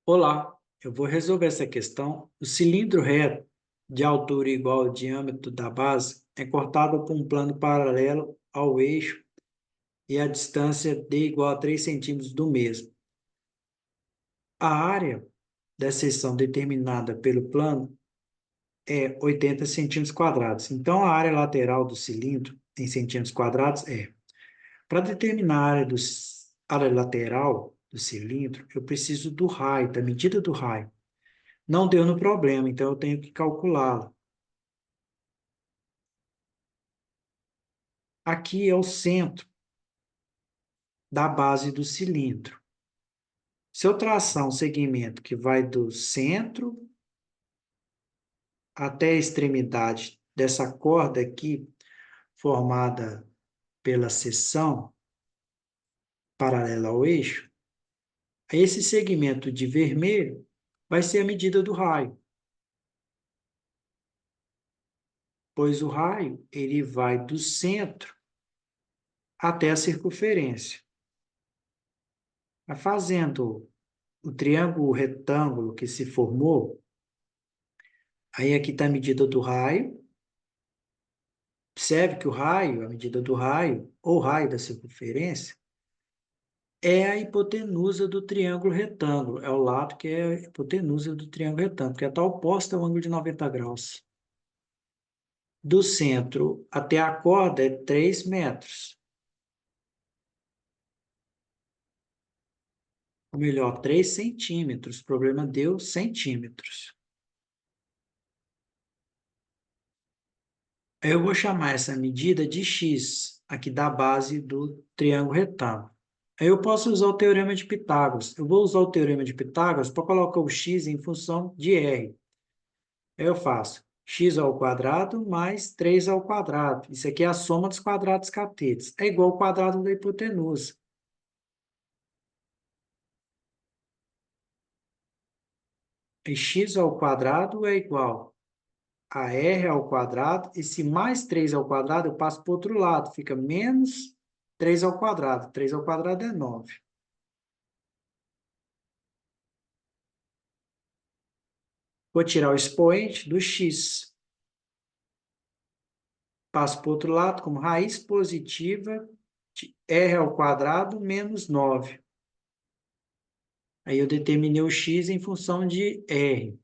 Olá, eu vou resolver essa questão. O cilindro reto, de altura igual ao diâmetro da base, é cortado por um plano paralelo ao eixo e a distância d igual a 3 centímetros do mesmo. A área da seção determinada pelo plano é 80 centímetros quadrados. Então, a área lateral do cilindro, em centímetros quadrados, para determinar a área lateral do cilindro, eu preciso do raio, da medida do raio. Não deu no problema, então eu tenho que calculá-lo. Aqui é o centro da base do cilindro. Se eu traçar um segmento que vai do centro até a extremidade dessa corda aqui, formada pela seção paralela ao eixo, esse segmento de vermelho vai ser a medida do raio, pois o raio ele vai do centro até a circunferência. Vai fazendo o triângulo retângulo que se formou. Aí aqui está a medida do raio. Observe que o raio, a medida do raio, ou raio da circunferência, é a hipotenusa do triângulo retângulo. É o lado que é a hipotenusa do triângulo retângulo, que está oposta ao ângulo de 90 graus. Do centro até a corda é 3 metros. Ou melhor, 3 centímetros. O problema deu centímetros. Eu vou chamar essa medida de x, aqui da base do triângulo retângulo. Aí eu posso usar o teorema de Pitágoras. Eu vou usar o teorema de Pitágoras para colocar o x em função de r. Aí eu faço x ao quadrado mais 3 ao quadrado. Isso aqui é a soma dos quadrados catetos. É igual ao quadrado da hipotenusa. E x ao quadrado é igual a r ao quadrado. E se mais 3 ao quadrado, eu passo para o outro lado. Fica menos 3 ao quadrado. 3 ao quadrado é 9. Vou tirar o expoente do x. Passo para o outro lado como raiz positiva de r ao quadrado menos 9. Aí eu determinei o x em função de r.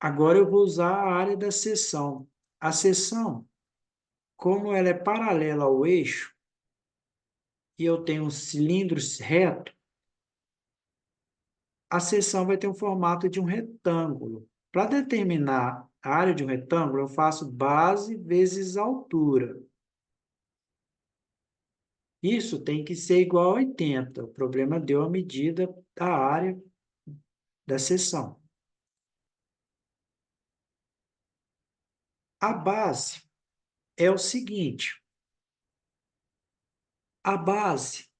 Agora eu vou usar a área da seção. A seção, como ela é paralela ao eixo, e eu tenho um cilindro reto, a seção vai ter um formato de um retângulo. Para determinar a área de um retângulo, eu faço base vezes altura. Isso tem que ser igual a 80. O problema deu a medida da área da seção. A base é o seguinte: a base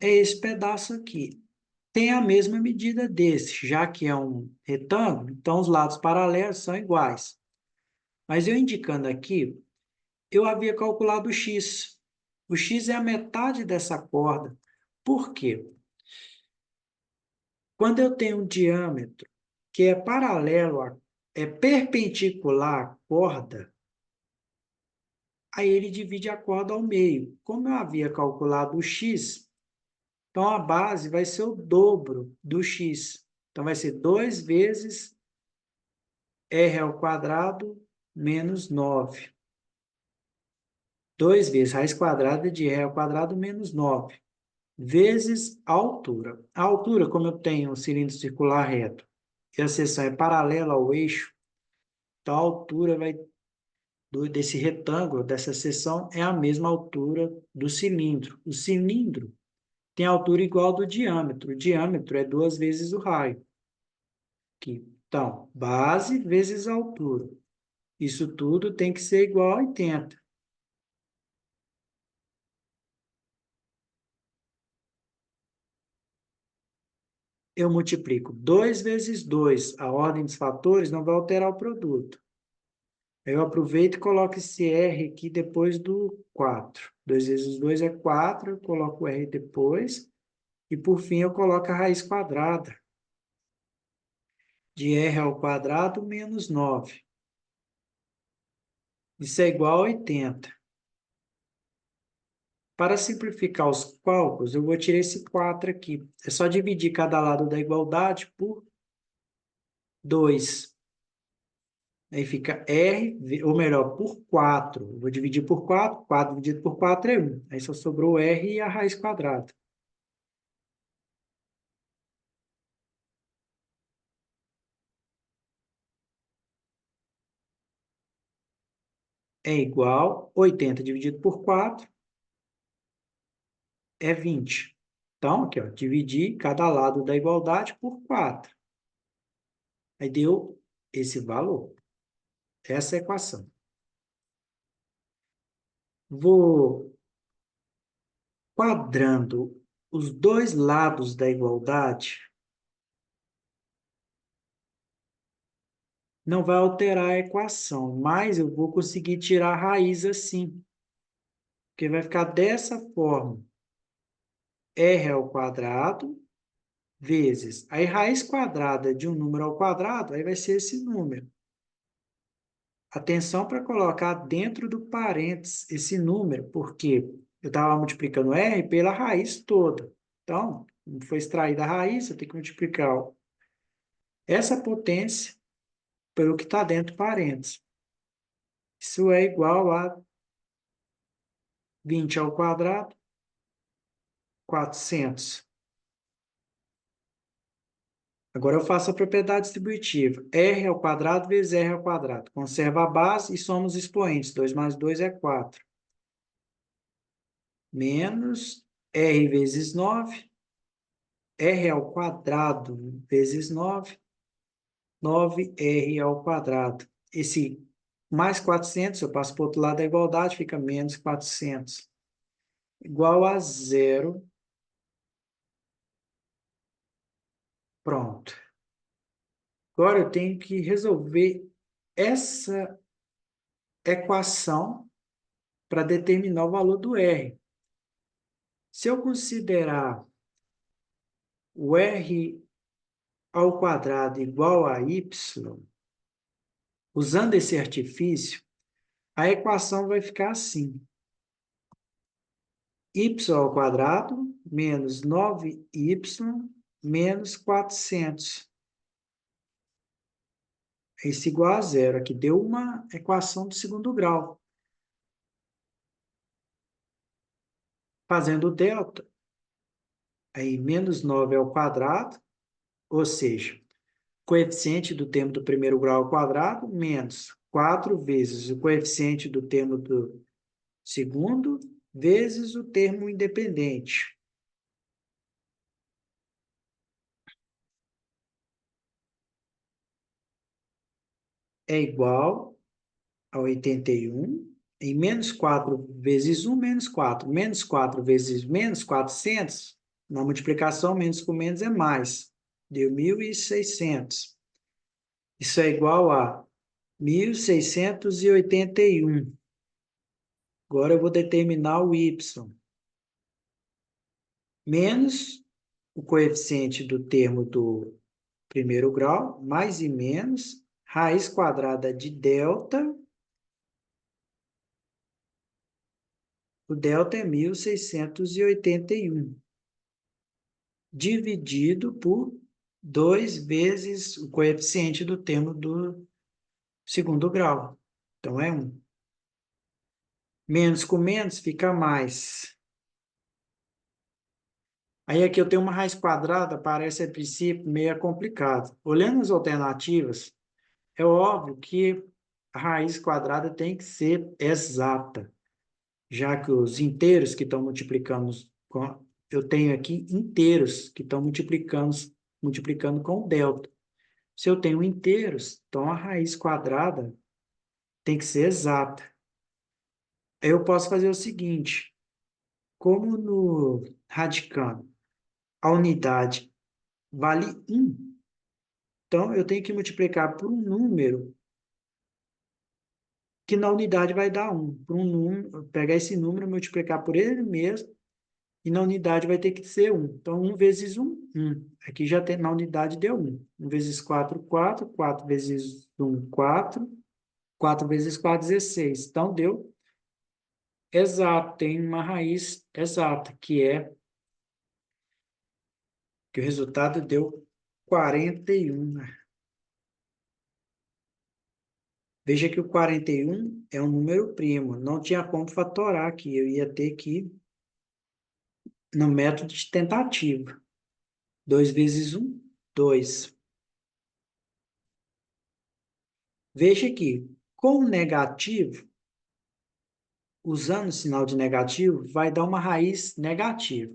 é esse pedaço aqui. Tem a mesma medida desse, já que é um retângulo, então os lados paralelos são iguais. Mas eu indicando aqui, eu havia calculado o x. O x é a metade dessa corda. Por quê? Quando eu tenho um diâmetro que é é perpendicular à corda, aí ele divide a corda ao meio. Como eu havia calculado o x, então a base vai ser o dobro do x. Então vai ser 2 vezes r ao quadrado menos 9. 2 vezes raiz quadrada de r ao quadrado menos 9, vezes a altura. A altura, como eu tenho um cilindro circular reto e a seção é paralela ao eixo, então a altura desse retângulo, dessa seção, é a mesma altura do cilindro. O cilindro tem a altura igual ao do diâmetro. O diâmetro é 2 vezes o raio. Aqui. Então, base vezes altura. Isso tudo tem que ser igual a 80. Eu multiplico 2 vezes 2. A ordem dos fatores não vai alterar o produto. Eu aproveito e coloco esse R aqui depois do 4. 2 vezes 2 é 4, eu coloco o R depois. E, por fim, eu coloco a raiz quadrada de r ao quadrado menos 9. Isso é igual a 80. Para simplificar os cálculos, eu vou tirar esse 4 aqui. É só dividir cada lado da igualdade por 2. Aí fica R, ou melhor, por 4. Eu vou dividir por 4. 4 dividido por 4 é 1. Aí só sobrou R e a raiz quadrada. É igual a 80 dividido por 4 é 20. Então, aqui, ó, dividir cada lado da igualdade por 4. Aí deu esse valor. Essa é a equação. Vou quadrando os dois lados da igualdade. Não vai alterar a equação, mas eu vou conseguir tirar a raiz assim. Porque vai ficar dessa forma. R ao quadrado vezes. Aí, raiz quadrada de um número ao quadrado, aí vai ser esse número. Atenção para colocar dentro do parênteses esse número, porque eu estava multiplicando R pela raiz toda. Então, foi extraída a raiz, eu tenho que multiplicar essa potência pelo que está dentro do parênteses. Isso é igual a 20 ao quadrado, 400. Agora eu faço a propriedade distributiva. R ao quadrado vezes R ao quadrado. Conserva a base e soma os expoentes. 2 mais 2 é 4. Menos R vezes 9. R ao quadrado vezes 9. 9R ao quadrado. Esse mais 400, eu passo para o outro lado da igualdade, fica menos 400. Igual a zero. Pronto. Agora eu tenho que resolver essa equação para determinar o valor do R. Se eu considerar o R ao quadrado igual a Y, usando esse artifício, a equação vai ficar assim. Y ao quadrado menos 9y menos 400. Isso igual a zero. Aqui deu uma equação do segundo grau. Fazendo o delta, aí menos 9 ao quadrado, ou seja, coeficiente do termo do primeiro grau ao quadrado, menos 4 vezes o coeficiente do termo do segundo, vezes o termo independente. É igual a 81, em menos 4 vezes 1, menos 4. Menos 4 vezes menos 400, na multiplicação, menos com menos é mais. Deu 1.600. Isso é igual a 1.681. Agora eu vou determinar o y. Menos o coeficiente do termo do primeiro grau, mais e menos, raiz quadrada de delta. O delta é 1.681. Dividido por 2 vezes o coeficiente do termo do segundo grau. Então, é 1. Menos com menos fica mais. Aí aqui eu tenho uma raiz quadrada, parece a princípio meio complicado. Olhando as alternativas, é óbvio que a raiz quadrada tem que ser exata, já que os inteiros que estão multiplicando, eu tenho aqui inteiros que estão multiplicando com o delta. Se eu tenho inteiros, então a raiz quadrada tem que ser exata. Aí eu posso fazer o seguinte, como no radicando a unidade vale 1, então eu tenho que multiplicar por um número que na unidade vai dar 1. Por um número, pegar esse número, multiplicar por ele mesmo e na unidade vai ter que ser 1. Então, 1 vezes 1, 1. Aqui já tem, na unidade deu 1. 1 vezes 4, 4. 4 vezes 1, 4. 4 vezes 4, 16. Então, deu exato, tem uma raiz exata, que o resultado deu 41, né? Veja que o 41 é um número primo, não tinha como fatorar aqui, eu ia ter que ir no método de tentativa. 2 vezes 1, 2. Veja aqui, com o negativo, usando o sinal de negativo, vai dar uma raiz negativa.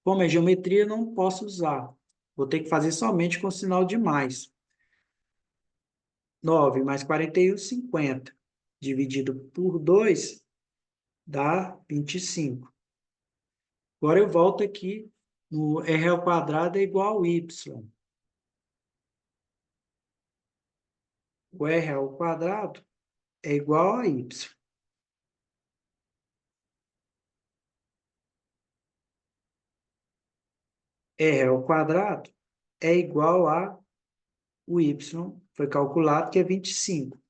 Como é geometria, não posso usar. Vou ter que fazer somente com o sinal de mais. 9 mais 41, 50. Dividido por 2, dá 25. Agora eu volto aqui no r ao quadrado é igual a y. O r ao quadrado é igual a y. R ao quadrado é igual a o y, foi calculado que é 25.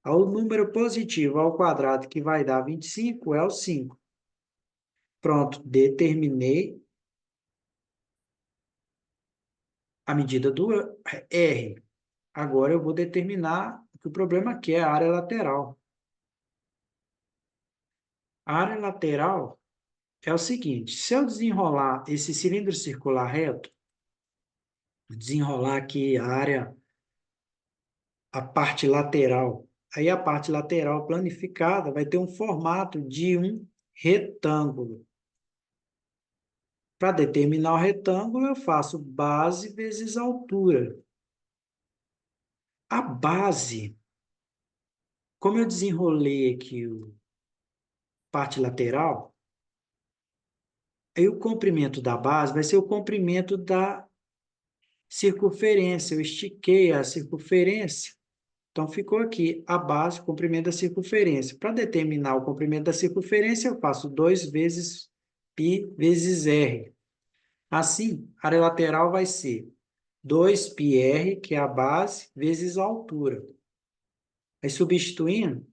O número positivo ao quadrado que vai dar 25 é o 5. Pronto, determinei a medida do R. Agora eu vou determinar o que o problema aqui é a área lateral. A área lateral é o seguinte, se eu desenrolar esse cilindro circular reto, desenrolar aqui a parte lateral, aí a parte lateral planificada vai ter um formato de um retângulo. Para determinar o retângulo, eu faço base vezes altura. A base, como eu desenrolei aqui a parte lateral, aí o comprimento da base vai ser o comprimento da circunferência. Eu estiquei a circunferência. Então, ficou aqui a base, o comprimento da circunferência. Para determinar o comprimento da circunferência, eu faço 2 vezes π vezes r. Assim, a área lateral vai ser 2πr, que é a base, vezes a altura. Aí, substituindo,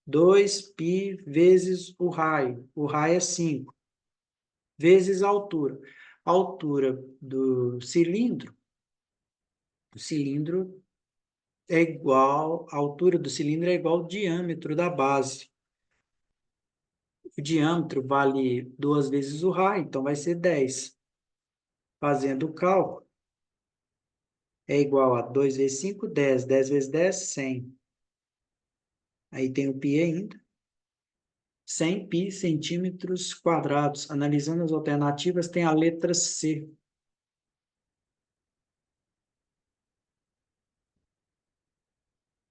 2π vezes o raio é 5, vezes a altura. A altura do cilindro, o cilindro é igual, a altura do cilindro é igual ao diâmetro da base. O diâmetro vale 2 vezes o raio, então vai ser 10. Fazendo o cálculo, é igual a 2 vezes 5, 10. 10 vezes 10, 100. Aí tem o π ainda. 100 π centímetros quadrados. Analisando as alternativas, tem a letra C.